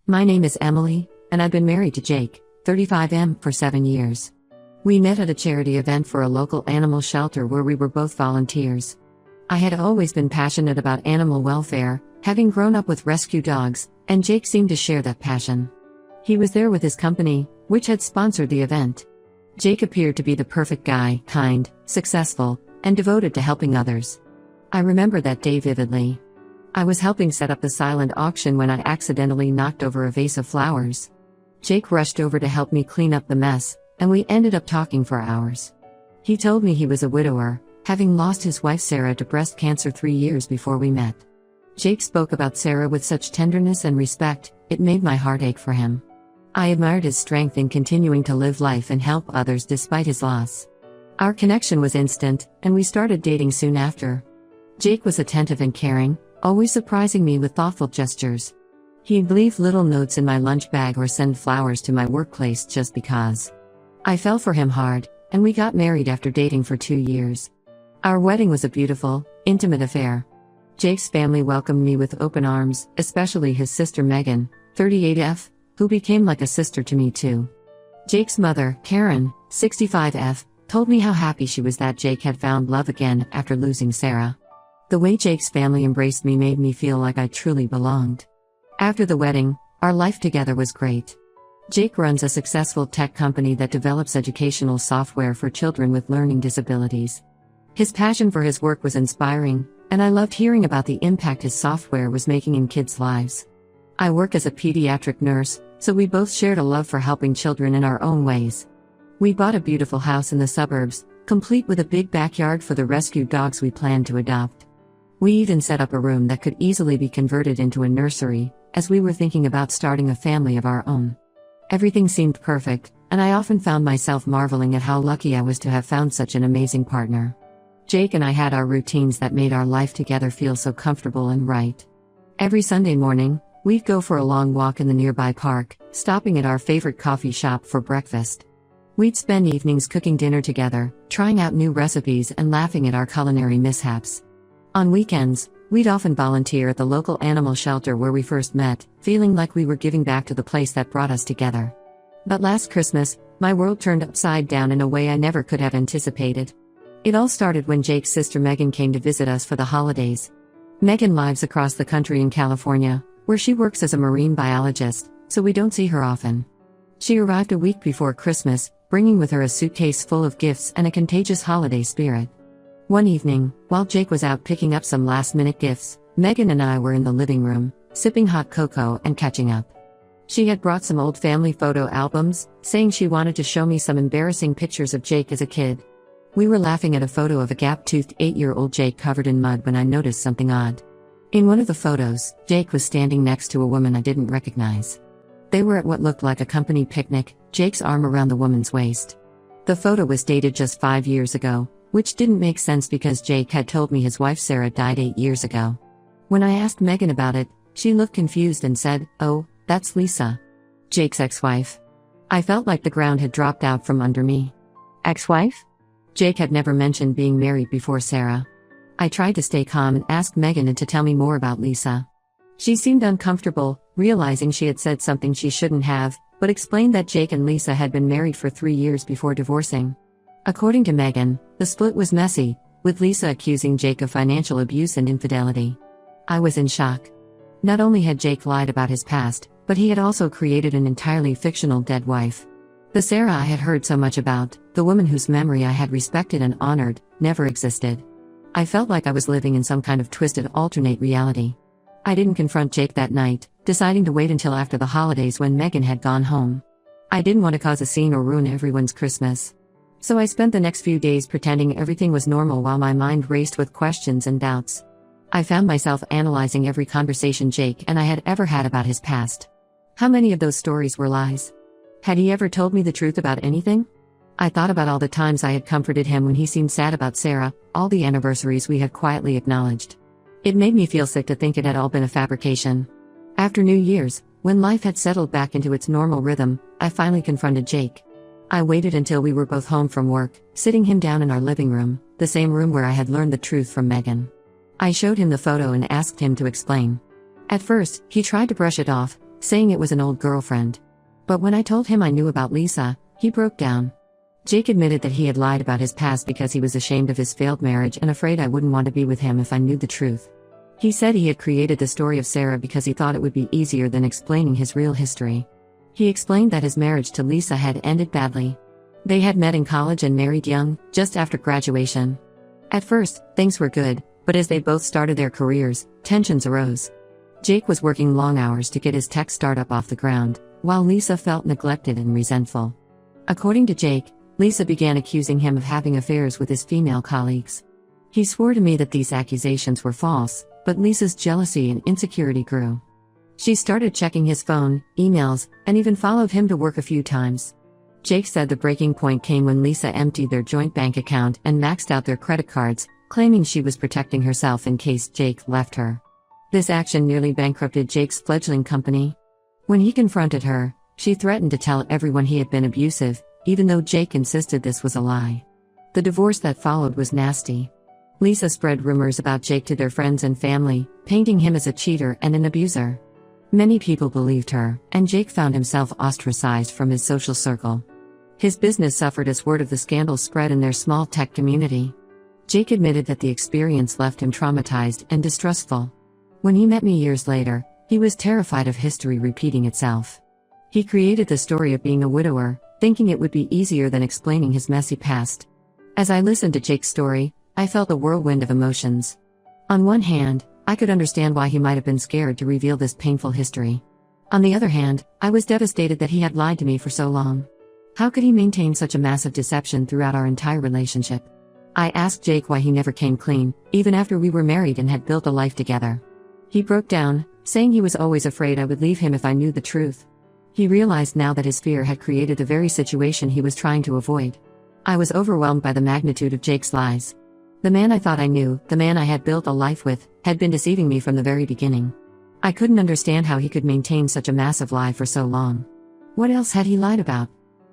My name is Emily, and I've been married to Jake, 35M, for 7 years. We met at a charity event for a local animal shelter where we were both volunteers. I had always been passionate about animal welfare, having grown up with rescue dogs, and Jake seemed to share that passion. He was there with his company, which had sponsored the event. Jake appeared to be the perfect guy, kind, successful, and devoted to helping others. I remember that day vividly. I was helping set up the silent auction when I accidentally knocked over a vase of flowers. Jake rushed over to help me clean up the mess, and we ended up talking for hours. He told me he was a widower, having lost his wife Sarah to breast cancer 3 years before we met. Jake spoke about Sarah with such tenderness and respect, it made my heart ache for him. I admired his strength in continuing to live life and help others despite his loss. Our connection was instant, and we started dating soon after. Jake was attentive and caring, always surprising me with thoughtful gestures. He'd leave little notes in my lunch bag or send flowers to my workplace just because. I fell for him hard, and we got married after dating for 2 years. Our wedding was a beautiful, intimate affair. Jake's family welcomed me with open arms, especially his sister Megan, 38F, who became like a sister to me too. Jake's mother, Karen, 65F, told me how happy she was that Jake had found love again after losing Sarah. The way Jake's family embraced me made me feel like I truly belonged. After the wedding, our life together was great. Jake runs a successful tech company that develops educational software for children with learning disabilities. His passion for his work was inspiring, and I loved hearing about the impact his software was making in kids' lives. I work as a pediatric nurse, so we both shared a love for helping children in our own ways. We bought a beautiful house in the suburbs, complete with a big backyard for the rescued dogs we planned to adopt. We even set up a room that could easily be converted into a nursery, as we were thinking about starting a family of our own. Everything seemed perfect, and I often found myself marveling at how lucky I was to have found such an amazing partner. Jake and I had our routines that made our life together feel so comfortable and right. Every Sunday morning, we'd go for a long walk in the nearby park, stopping at our favorite coffee shop for breakfast. We'd spend evenings cooking dinner together, trying out new recipes and laughing at our culinary mishaps. On weekends, we'd often volunteer at the local animal shelter where we first met, feeling like we were giving back to the place that brought us together. But last Christmas, my world turned upside down in a way I never could have anticipated. It all started when Jake's sister Megan came to visit us for the holidays. Megan lives across the country in California, where she works as a marine biologist, so we don't see her often. She arrived a week before Christmas, bringing with her a suitcase full of gifts and a contagious holiday spirit. One evening, while Jake was out picking up some last-minute gifts, Megan and I were in the living room, sipping hot cocoa and catching up. She had brought some old family photo albums, saying she wanted to show me some embarrassing pictures of Jake as a kid. We were laughing at a photo of a gap-toothed 8-year-old Jake covered in mud when I noticed something odd. In one of the photos, Jake was standing next to a woman I didn't recognize. They were at what looked like a company picnic, Jake's arm around the woman's waist. The photo was dated just 5 years ago, which didn't make sense because Jake had told me his wife Sarah died 8 years ago. When I asked Megan about it, she looked confused and said, "Oh, that's Lisa, Jake's ex-wife." I felt like the ground had dropped out from under me. Ex-wife? Jake had never mentioned being married before Sarah. I tried to stay calm and asked Megan to tell me more about Lisa. She seemed uncomfortable, realizing she had said something she shouldn't have, but explained that Jake and Lisa had been married for 3 years before divorcing. According to Megan, the split was messy, with Lisa accusing Jake of financial abuse and infidelity. I was in shock. Not only had Jake lied about his past, but he had also created an entirely fictional dead wife. The Sarah I had heard so much about, the woman whose memory I had respected and honored, never existed. I felt like I was living in some kind of twisted alternate reality. I didn't confront Jake that night, deciding to wait until after the holidays when Megan had gone home. I didn't want to cause a scene or ruin everyone's Christmas. So I spent the next few days pretending everything was normal while my mind raced with questions and doubts. I found myself analyzing every conversation Jake and I had ever had about his past. How many of those stories were lies? Had he ever told me the truth about anything? I thought about all the times I had comforted him when he seemed sad about Sarah, all the anniversaries we had quietly acknowledged. It made me feel sick to think it had all been a fabrication. After New Year's, when life had settled back into its normal rhythm, I finally confronted Jake. I waited until we were both home from work, sitting him down in our living room, the same room where I had learned the truth from Megan. I showed him the photo and asked him to explain. At first, he tried to brush it off, saying it was an old girlfriend. But when I told him I knew about Lisa, he broke down. Jake admitted that he had lied about his past because he was ashamed of his failed marriage and afraid I wouldn't want to be with him if I knew the truth. He said he had created the story of Sarah because he thought it would be easier than explaining his real history. He explained that his marriage to Lisa had ended badly. They had met in college and married young, just after graduation. At first, things were good, but as they both started their careers, tensions arose. Jake was working long hours to get his tech startup off the ground, while Lisa felt neglected and resentful. According to Jake, Lisa began accusing him of having affairs with his female colleagues. He swore to me that these accusations were false, but Lisa's jealousy and insecurity grew. She started checking his phone, emails, and even followed him to work a few times. Jake said the breaking point came when Lisa emptied their joint bank account and maxed out their credit cards, claiming she was protecting herself in case Jake left her. This action nearly bankrupted Jake's fledgling company. When he confronted her, she threatened to tell everyone he had been abusive, even though Jake insisted this was a lie. The divorce that followed was nasty. Lisa spread rumors about Jake to their friends and family, painting him as a cheater and an abuser. Many people believed her, and Jake found himself ostracized from his social circle. His business suffered as word of the scandal spread in their small tech community. Jake admitted that the experience left him traumatized and distrustful. When he met me years later, he was terrified of history repeating itself. He created the story of being a widower, thinking it would be easier than explaining his messy past. As I listened to Jake's story, I felt a whirlwind of emotions. On one hand, I could understand why he might have been scared to reveal this painful history. On the other hand, I was devastated that he had lied to me for so long. How could he maintain such a massive deception throughout our entire relationship? I asked Jake why he never came clean, even after we were married and had built a life together. He broke down, saying he was always afraid I would leave him if I knew the truth. He realized now that his fear had created the very situation he was trying to avoid. I was overwhelmed by the magnitude of Jake's lies. The man I thought I knew, the man I had built a life with, had been deceiving me from the very beginning. I couldn't understand how he could maintain such a massive lie for so long. What else had he lied about?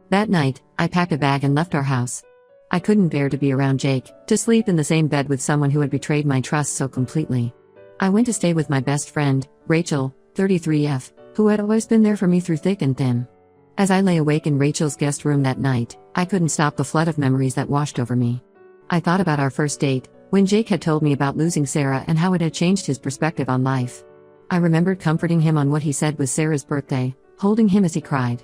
That night, I packed a bag and left our house. I couldn't bear to be around Jake, to sleep in the same bed with someone who had betrayed my trust so completely. I went to stay with my best friend, Rachel, 33F, who had always been there for me through thick and thin. As I lay awake in Rachel's guest room that night, I couldn't stop the flood of memories that washed over me. I thought about our first date, when Jake had told me about losing Sarah and how it had changed his perspective on life. I remembered comforting him on what he said was Sarah's birthday, holding him as he cried.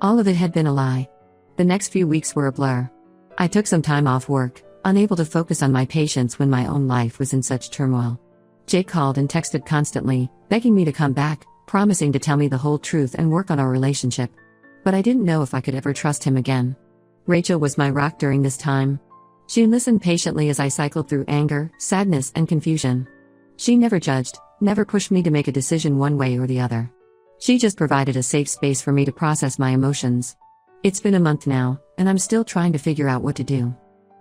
All of it had been a lie. The next few weeks were a blur. I took some time off work, unable to focus on my patients when my own life was in such turmoil. Jake called and texted constantly, begging me to come back, promising to tell me the whole truth and work on our relationship. But I didn't know if I could ever trust him again. Rachel was my rock during this time. She listened patiently as I cycled through anger, sadness, and confusion. She never judged, never pushed me to make a decision one way or the other. She just provided a safe space for me to process my emotions. It's been a month now, and I'm still trying to figure out what to do.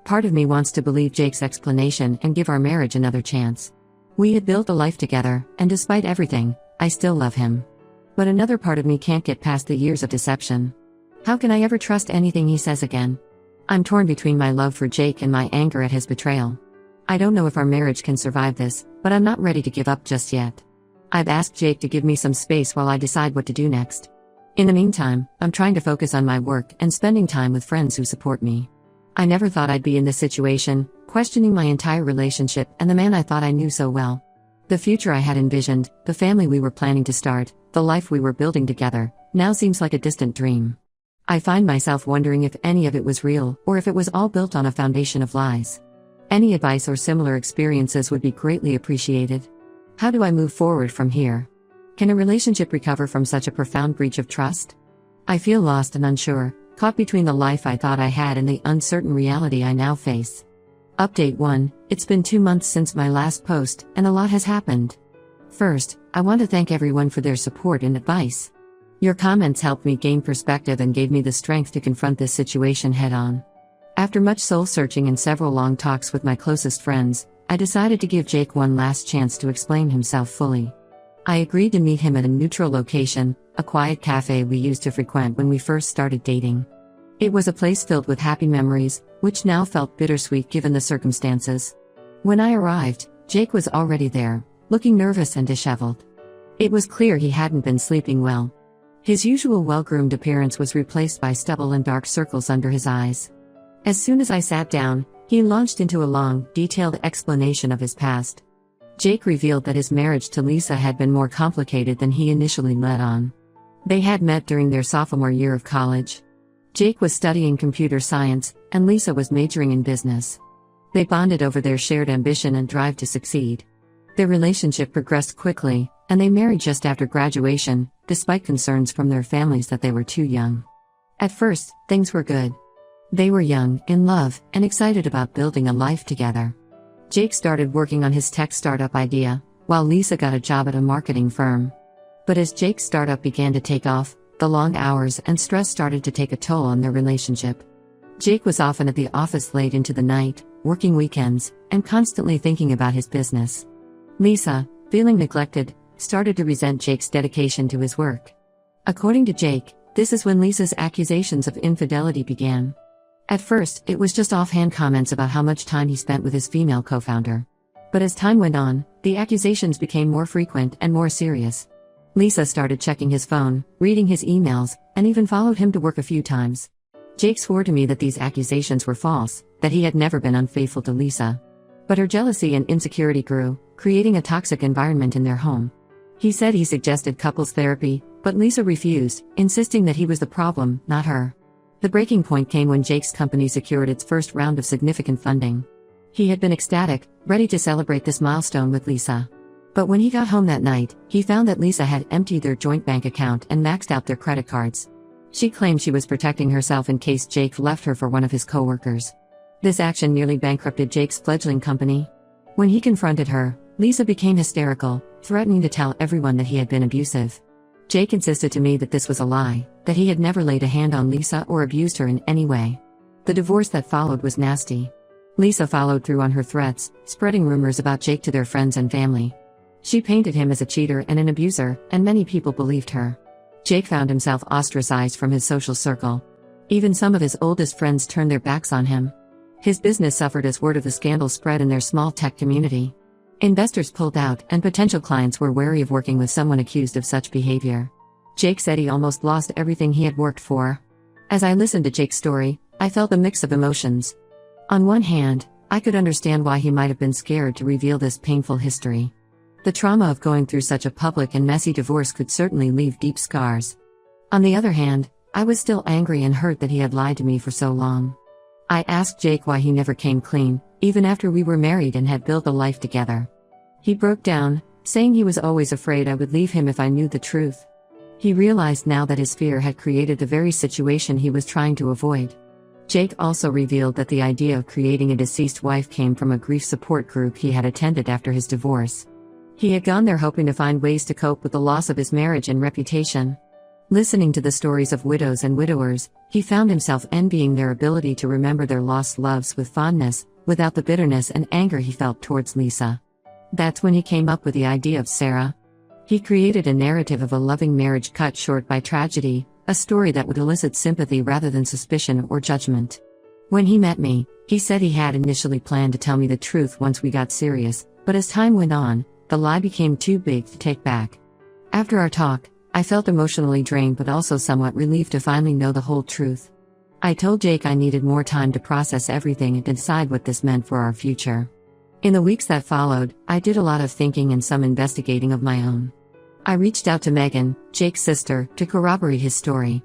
Part of me wants to believe Jake's explanation and give our marriage another chance. We had built a life together, and despite everything, I still love him. But another part of me can't get past the years of deception. How can I ever trust anything he says again? I'm torn between my love for Jake and my anger at his betrayal. I don't know if our marriage can survive this, but I'm not ready to give up just yet. I've asked Jake to give me some space while I decide what to do next. In the meantime, I'm trying to focus on my work and spending time with friends who support me. I never thought I'd be in this situation, questioning my entire relationship and the man I thought I knew so well. The future I had envisioned, the family we were planning to start, the life we were building together, now seems like a distant dream. I find myself wondering if any of it was real, or if it was all built on a foundation of lies. Any advice or similar experiences would be greatly appreciated. How do I move forward from here? Can a relationship recover from such a profound breach of trust? I feel lost and unsure, caught between the life I thought I had and the uncertain reality I now face. Update 1, it's been 2 months since my last post, and a lot has happened. First, I want to thank everyone for their support and advice. Your comments helped me gain perspective and gave me the strength to confront this situation head-on. After much soul-searching and several long talks with my closest friends, I decided to give Jake one last chance to explain himself fully. I agreed to meet him at a neutral location, a quiet cafe we used to frequent when we first started dating. It was a place filled with happy memories, which now felt bittersweet given the circumstances. When I arrived, Jake was already there, looking nervous and disheveled. It was clear he hadn't been sleeping well. His usual well-groomed appearance was replaced by stubble and dark circles under his eyes. As soon as I sat down, he launched into a long, detailed explanation of his past. Jake revealed that his marriage to Lisa had been more complicated than he initially let on. They had met during their sophomore year of college. Jake was studying computer science, and Lisa was majoring in business. They bonded over their shared ambition and drive to succeed. Their relationship progressed quickly, and they married just after graduation, despite concerns from their families that they were too young. At first, things were good. They were young, in love, and excited about building a life together. Jake started working on his tech startup idea, while Lisa got a job at a marketing firm. But as Jake's startup began to take off, the long hours and stress started to take a toll on their relationship. Jake was often at the office late into the night, working weekends, and constantly thinking about his business. Lisa, feeling neglected, started to resent Jake's dedication to his work. According to Jake, this is when Lisa's accusations of infidelity began. At first, it was just offhand comments about how much time he spent with his female co-founder. But as time went on, the accusations became more frequent and more serious. Lisa started checking his phone, reading his emails, and even followed him to work a few times. Jake swore to me that these accusations were false, that he had never been unfaithful to Lisa. But her jealousy and insecurity grew, creating a toxic environment in their home. He said he suggested couples therapy, but Lisa refused, insisting that he was the problem, not her. The breaking point came when Jake's company secured its first round of significant funding. He had been ecstatic, ready to celebrate this milestone with Lisa. But when he got home that night, he found that Lisa had emptied their joint bank account and maxed out their credit cards. She claimed she was protecting herself in case Jake left her for one of his co-workers. This action nearly bankrupted Jake's fledgling company. When he confronted her, Lisa became hysterical, threatening to tell everyone that he had been abusive. Jake insisted to me that this was a lie, that he had never laid a hand on Lisa or abused her in any way. The divorce that followed was nasty. Lisa followed through on her threats, spreading rumors about Jake to their friends and family. She painted him as a cheater and an abuser, and many people believed her. Jake found himself ostracized from his social circle. Even some of his oldest friends turned their backs on him. His business suffered as word of the scandal spread in their small tech community. Investors pulled out, and potential clients were wary of working with someone accused of such behavior. Jake said he almost lost everything he had worked for. As I listened to Jake's story, I felt a mix of emotions. On one hand, I could understand why he might have been scared to reveal this painful history. The trauma of going through such a public and messy divorce could certainly leave deep scars. On the other hand, I was still angry and hurt that he had lied to me for so long. I asked Jake why he never came clean, even after we were married and had built a life together. He broke down, saying he was always afraid I would leave him if I knew the truth. He realized now that his fear had created the very situation he was trying to avoid. Jake also revealed that the idea of creating a deceased wife came from a grief support group he had attended after his divorce. He had gone there hoping to find ways to cope with the loss of his marriage and reputation. Listening to the stories of widows and widowers, he found himself envying their ability to remember their lost loves with fondness, without the bitterness and anger he felt towards Lisa. That's when he came up with the idea of Sarah. He created a narrative of a loving marriage cut short by tragedy, a story that would elicit sympathy rather than suspicion or judgment. When he met me, he said he had initially planned to tell me the truth once we got serious, but as time went on, the lie became too big to take back. After our talk, I felt emotionally drained but also somewhat relieved to finally know the whole truth. I told Jake I needed more time to process everything and decide what this meant for our future. In the weeks that followed, I did a lot of thinking and some investigating of my own. I reached out to Megan, Jake's sister, to corroborate his story.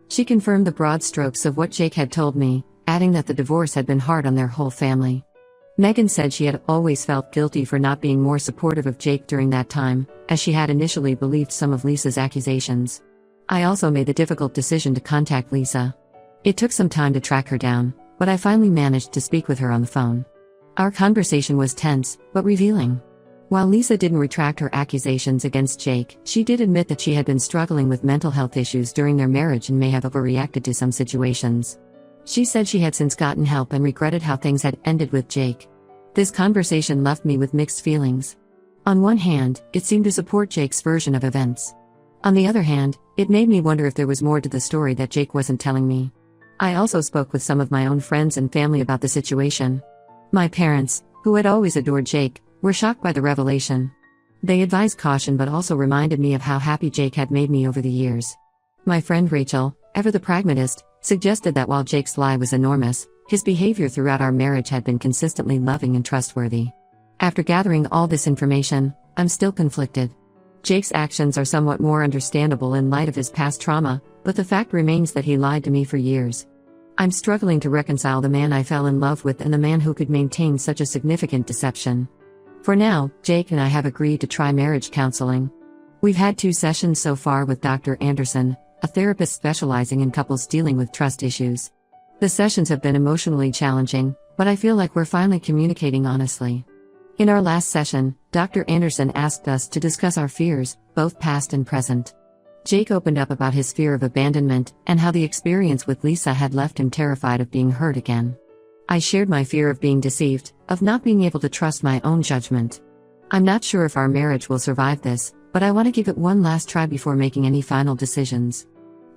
She confirmed the broad strokes of what Jake had told me, adding that the divorce had been hard on their whole family. Megan said she had always felt guilty for not being more supportive of Jake during that time, as she had initially believed some of Lisa's accusations. I also made the difficult decision to contact Lisa. It took some time to track her down, but I finally managed to speak with her on the phone. Our conversation was tense, but revealing. While Lisa didn't retract her accusations against Jake, she did admit that she had been struggling with mental health issues during their marriage and may have overreacted to some situations. She said she had since gotten help and regretted how things had ended with Jake. This conversation left me with mixed feelings. On one hand, it seemed to support Jake's version of events. On the other hand, it made me wonder if there was more to the story that Jake wasn't telling me. I also spoke with some of my own friends and family about the situation. My parents, who had always adored Jake, were shocked by the revelation. They advised caution but also reminded me of how happy Jake had made me over the years. My friend Rachel, ever the pragmatist, suggested that while Jake's lie was enormous, his behavior throughout our marriage had been consistently loving and trustworthy. After gathering all this information, I'm still conflicted. Jake's actions are somewhat more understandable in light of his past trauma, but the fact remains that he lied to me for years. I'm struggling to reconcile the man I fell in love with and the man who could maintain such a significant deception. For now, Jake and I have agreed to try marriage counseling. We've had 2 sessions so far with Dr. Anderson, a therapist specializing in couples dealing with trust issues. The sessions have been emotionally challenging, but I feel like we're finally communicating honestly. In our last session, Dr. Anderson asked us to discuss our fears, both past and present. Jake opened up about his fear of abandonment and how the experience with Lisa had left him terrified of being hurt again. I shared my fear of being deceived, of not being able to trust my own judgment. I'm not sure if our marriage will survive this, but I want to give it one last try before making any final decisions.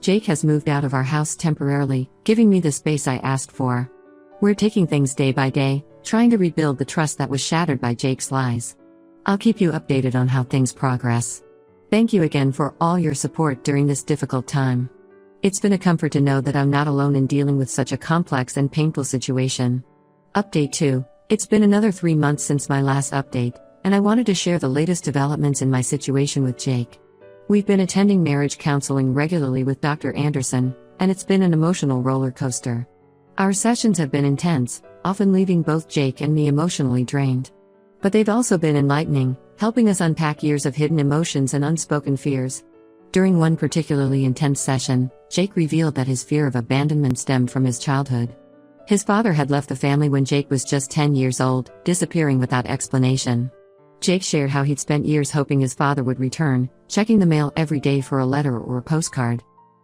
Jake has moved out of our house temporarily, giving me the space I asked for. We're taking things day by day, trying to rebuild the trust that was shattered by Jake's lies. I'll keep you updated on how things progress. Thank you again for all your support during this difficult time. It's been a comfort to know that I'm not alone in dealing with such a complex and painful situation. Update 2. It's been another 3 months since my last update, and I wanted to share the latest developments in my situation with Jake. We've been attending marriage counseling regularly with Dr. Anderson, and it's been an emotional roller coaster. Our sessions have been intense, often leaving both Jake and me emotionally drained. But they've also been enlightening, helping us unpack years of hidden emotions and unspoken fears. During one particularly intense session, Jake revealed that his fear of abandonment stemmed from his childhood. His father had left the family when Jake was just 10 years old, disappearing without explanation. Jake shared how he'd spent years hoping his father would return, checking the mail every day for a letter or a postcard.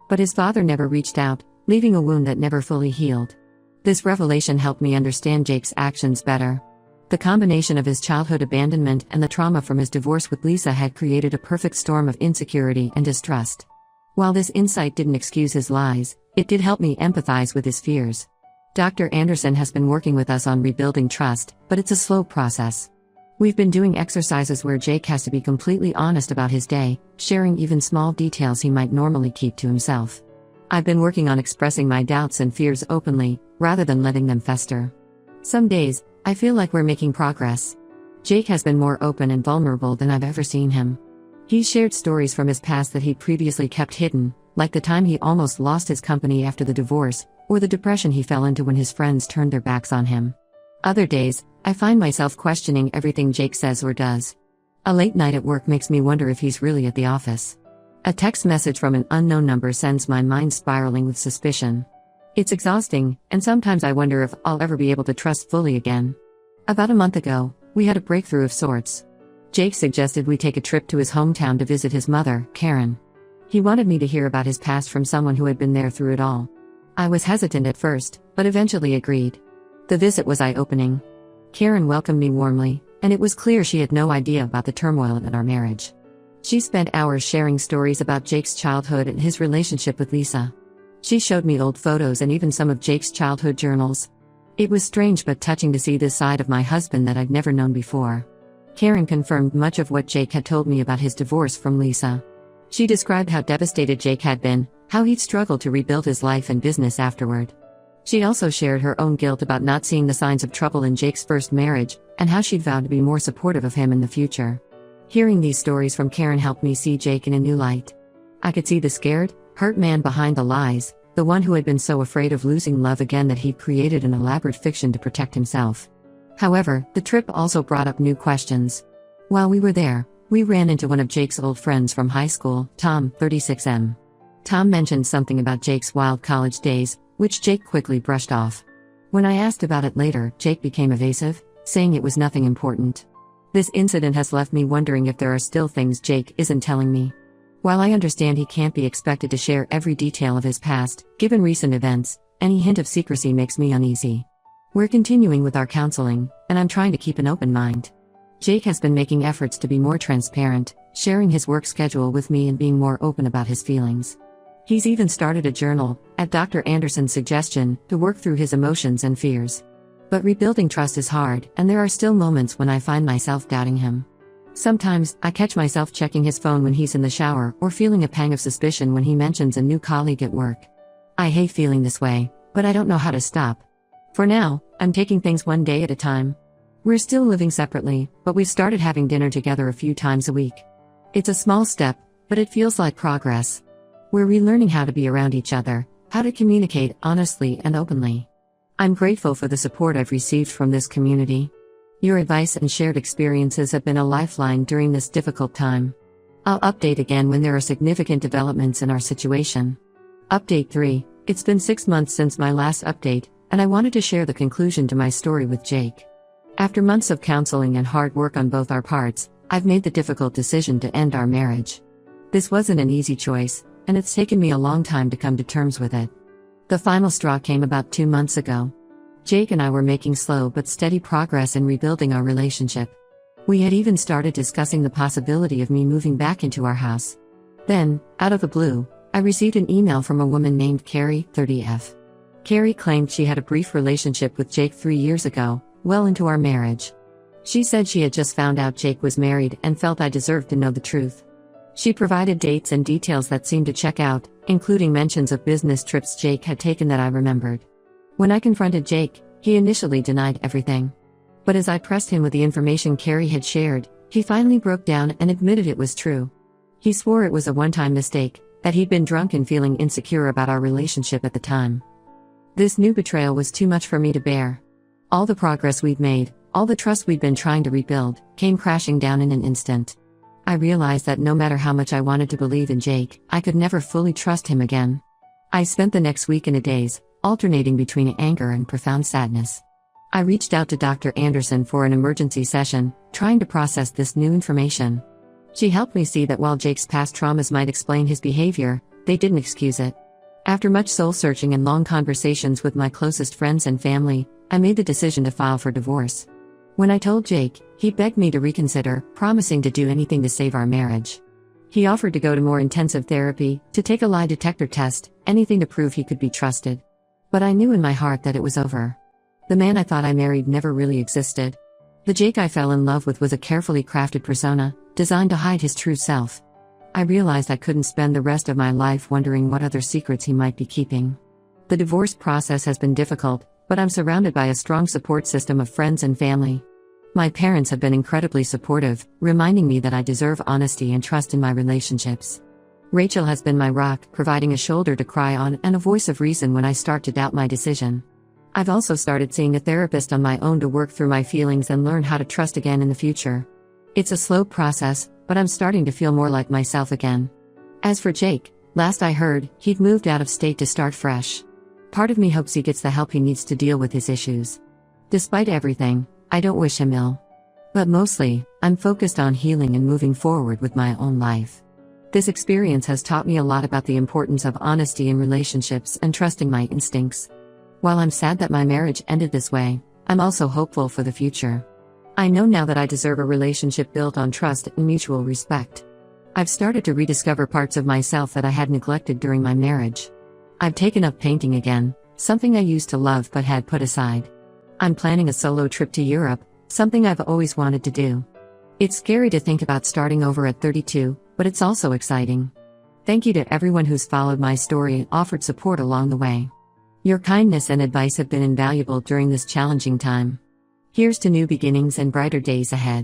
But his father never reached out, leaving a wound that never fully healed. This revelation helped me understand Jake's actions better. The combination of his childhood abandonment and the trauma from his divorce with Lisa had created a perfect storm of insecurity and distrust. While this insight didn't excuse his lies, it did help me empathize with his fears. Dr. Anderson has been working with us on rebuilding trust, but it's a slow process. We've been doing exercises where Jake has to be completely honest about his day, sharing even small details he might normally keep to himself. I've been working on expressing my doubts and fears openly, rather than letting them fester. Some days, I feel like we're making progress. Jake has been more open and vulnerable than I've ever seen him. He's shared stories from his past that he'd previously kept hidden, like the time he almost lost his company after the divorce, or the depression he fell into when his friends turned their backs on him. Other days, I find myself questioning everything Jake says or does. A late night at work makes me wonder if he's really at the office. A text message from an unknown number sends my mind spiraling with suspicion. It's exhausting, and sometimes I wonder if I'll ever be able to trust fully again. About a month ago, we had a breakthrough of sorts. Jake suggested we take a trip to his hometown to visit his mother, Karen. He wanted me to hear about his past from someone who had been there through it all. I was hesitant at first, but eventually agreed. The visit was eye-opening. Karen welcomed me warmly, and it was clear she had no idea about the turmoil in our marriage. She spent hours sharing stories about Jake's childhood and his relationship with Lisa. She showed me old photos and even some of Jake's childhood journals. It was strange but touching to see this side of my husband that I'd never known before. Karen confirmed much of what Jake had told me about his divorce from Lisa. She described how devastated Jake had been, how he'd struggled to rebuild his life and business afterward. She also shared her own guilt about not seeing the signs of trouble in Jake's first marriage, and how she'd vowed to be more supportive of him in the future. Hearing these stories from Karen helped me see Jake in a new light. I could see the scared, hurt man behind the lies, the one who had been so afraid of losing love again that he'd created an elaborate fiction to protect himself. However, the trip also brought up new questions. While we were there, we ran into one of Jake's old friends from high school, Tom, 36M. Tom mentioned something about Jake's wild college days, which Jake quickly brushed off. When I asked about it later, Jake became evasive, saying it was nothing important. This incident has left me wondering if there are still things Jake isn't telling me. While I understand he can't be expected to share every detail of his past, given recent events, any hint of secrecy makes me uneasy. We're continuing with our counseling, and I'm trying to keep an open mind. Jake has been making efforts to be more transparent, sharing his work schedule with me and being more open about his feelings. He's even started a journal, at Dr. Anderson's suggestion, to work through his emotions and fears. But rebuilding trust is hard, and there are still moments when I find myself doubting him. Sometimes, I catch myself checking his phone when he's in the shower or feeling a pang of suspicion when he mentions a new colleague at work. I hate feeling this way, but I don't know how to stop. For now, I'm taking things one day at a time. We're still living separately, but we've started having dinner together a few times a week. It's a small step, but it feels like progress. We're relearning how to be around each other, how to communicate honestly and openly. I'm grateful for the support I've received from this community. Your advice and shared experiences have been a lifeline during this difficult time. I'll update again when there are significant developments in our situation. Update 3. It's been 6 months since my last update, and I wanted to share the conclusion to my story with Jake. After months of counseling and hard work on both our parts, I've made the difficult decision to end our marriage. This wasn't an easy choice, and it's taken me a long time to come to terms with it. The final straw came about 2 months ago. Jake and I were making slow but steady progress in rebuilding our relationship. We had even started discussing the possibility of me moving back into our house. Then, out of the blue, I received an email from a woman named Carrie, 30F. Carrie claimed she had a brief relationship with Jake 3 years ago, well into our marriage. She said she had just found out Jake was married and felt I deserved to know the truth. She provided dates and details that seemed to check out, including mentions of business trips Jake had taken that I remembered. When I confronted Jake, he initially denied everything. But as I pressed him with the information Carrie had shared, he finally broke down and admitted it was true. He swore it was a one-time mistake, that he'd been drunk and feeling insecure about our relationship at the time. This new betrayal was too much for me to bear. All the progress we'd made, all the trust we'd been trying to rebuild, came crashing down in an instant. I realized that no matter how much I wanted to believe in Jake, I could never fully trust him again. I spent the next week in a daze, alternating between anger and profound sadness. I reached out to Dr. Anderson for an emergency session, trying to process this new information. She helped me see that while Jake's past traumas might explain his behavior, they didn't excuse it. After much soul-searching and long conversations with my closest friends and family, I made the decision to file for divorce. When I told Jake, he begged me to reconsider, promising to do anything to save our marriage. He offered to go to more intensive therapy, to take a lie detector test, anything to prove he could be trusted. But I knew in my heart that it was over. The man I thought I married never really existed. The Jake I fell in love with was a carefully crafted persona, designed to hide his true self. I realized I couldn't spend the rest of my life wondering what other secrets he might be keeping. The divorce process has been difficult, but I'm surrounded by a strong support system of friends and family. My parents have been incredibly supportive, reminding me that I deserve honesty and trust in my relationships. Rachel has been my rock, providing a shoulder to cry on and a voice of reason when I start to doubt my decision. I've also started seeing a therapist on my own to work through my feelings and learn how to trust again in the future. It's a slow process, but I'm starting to feel more like myself again. As for Jake, last I heard, he'd moved out of state to start fresh. Part of me hopes he gets the help he needs to deal with his issues. Despite everything, I don't wish him ill. But mostly, I'm focused on healing and moving forward with my own life. This experience has taught me a lot about the importance of honesty in relationships and trusting my instincts. While I'm sad that my marriage ended this way, I'm also hopeful for the future. I know now that I deserve a relationship built on trust and mutual respect. I've started to rediscover parts of myself that I had neglected during my marriage. I've taken up painting again, something I used to love but had put aside. I'm planning a solo trip to Europe, something I've always wanted to do. It's scary to think about starting over at 32, but it's also exciting. Thank you to everyone who's followed my story and offered support along the way. Your kindness and advice have been invaluable during this challenging time. Here's to new beginnings and brighter days ahead.